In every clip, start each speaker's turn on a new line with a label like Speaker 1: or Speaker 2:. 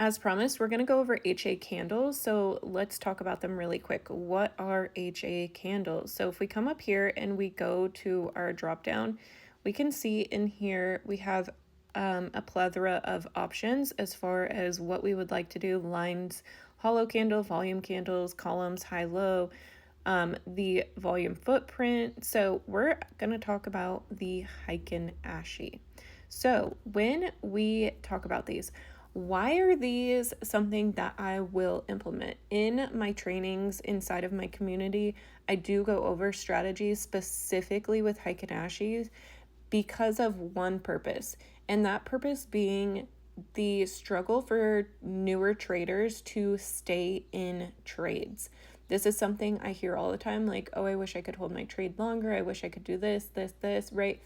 Speaker 1: As promised, we're going to go over HA candles. So let's talk about them really quick. What are HA candles? So if we come up here and we go to our drop down, we can see in here we have a plethora of options as far as what we would like to do: lines, hollow candle, volume candles, columns, high low, the volume footprint. So we're going to talk about the Heiken Ashi. So when we talk about these, why are these something that I will implement in my trainings inside of my community? I do go over strategies specifically with Heiken Ashis because of one purpose, and that purpose being the struggle for newer traders to stay in trades. This is something I hear all the time, like, oh, I wish I could hold my trade longer. I wish I could do this, right?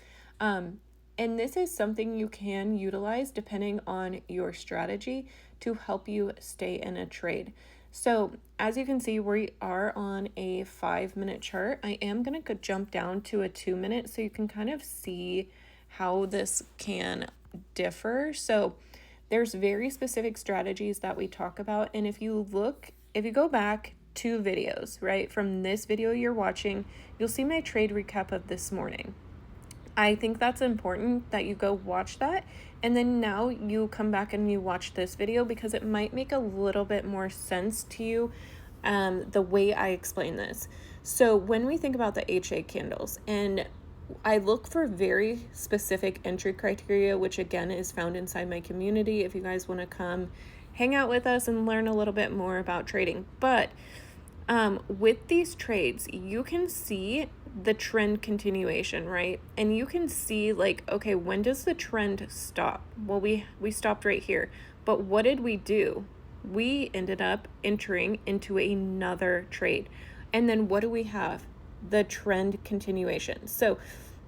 Speaker 1: And this is something you can utilize depending on your strategy to help you stay in a trade. So as you can see, we are on a 5-minute chart. I am going to jump down to a 2-minute so you can kind of see how this can differ. So there's very specific strategies that we talk about. And if you go back 2 videos, right, from this video you're watching, you'll see my trade recap of this morning. I think that's important that you go watch that, and then now you come back and you watch this video because it might make a little bit more sense to you the way I explain this. So when we think about the HA candles, and I look for very specific entry criteria, which again is found inside my community if you guys want to come hang out with us and learn a little bit more about trading. But with these trades, you can see the trend continuation, right? And you can see like, okay, when does the trend stop? Well, we stopped right here. But what did we do? We ended up entering into another trade. And then what do we have? The trend continuation. So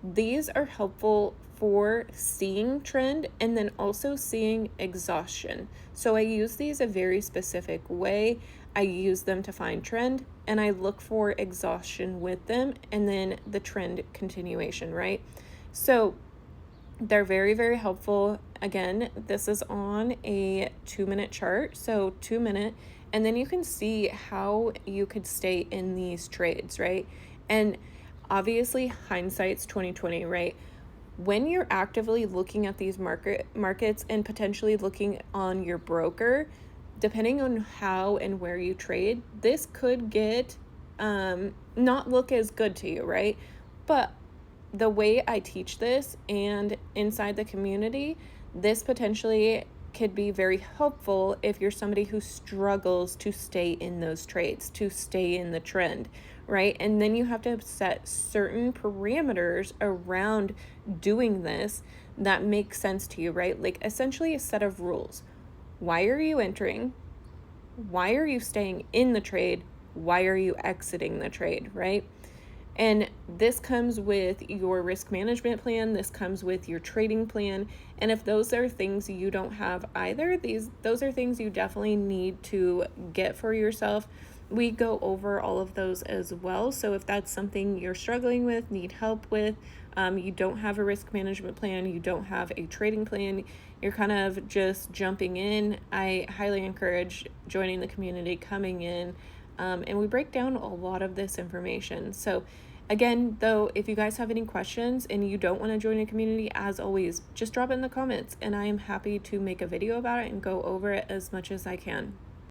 Speaker 1: these are helpful for seeing trend and then also seeing exhaustion. So I use these a very specific way. I use them to find trend and I look for exhaustion with them and then the trend continuation, right? So they're very, very helpful. Again, this is on a 2-minute chart. So 2-minute, and then you can see how you could stay in these trades, right? And obviously hindsight's 2020, right? When you're actively looking at these markets and potentially looking on your broker, depending on how and where you trade, this could get not look as good to you, right? But the way I teach this and inside the community, this potentially could be very helpful if you're somebody who struggles to stay in those trades, to stay in the trend, right? And then you have to set certain parameters around doing this that make sense to you, right? Like essentially a set of rules. Why are you entering? Why are you staying in the trade? Why are you exiting the trade, right? And this comes with your risk management plan. This comes with your trading plan. And if those are things you don't have either, those are things you definitely need to get for yourself. We go over all of those as well. So if that's something you're struggling with, need help with, you don't have a risk management plan, you don't have a trading plan, you're kind of just jumping in, I highly encourage joining the community, coming in, and we break down a lot of this information. So again, though, if you guys have any questions and you don't want to join a community, as always, just drop it in the comments and I am happy to make a video about it and go over it as much as I can.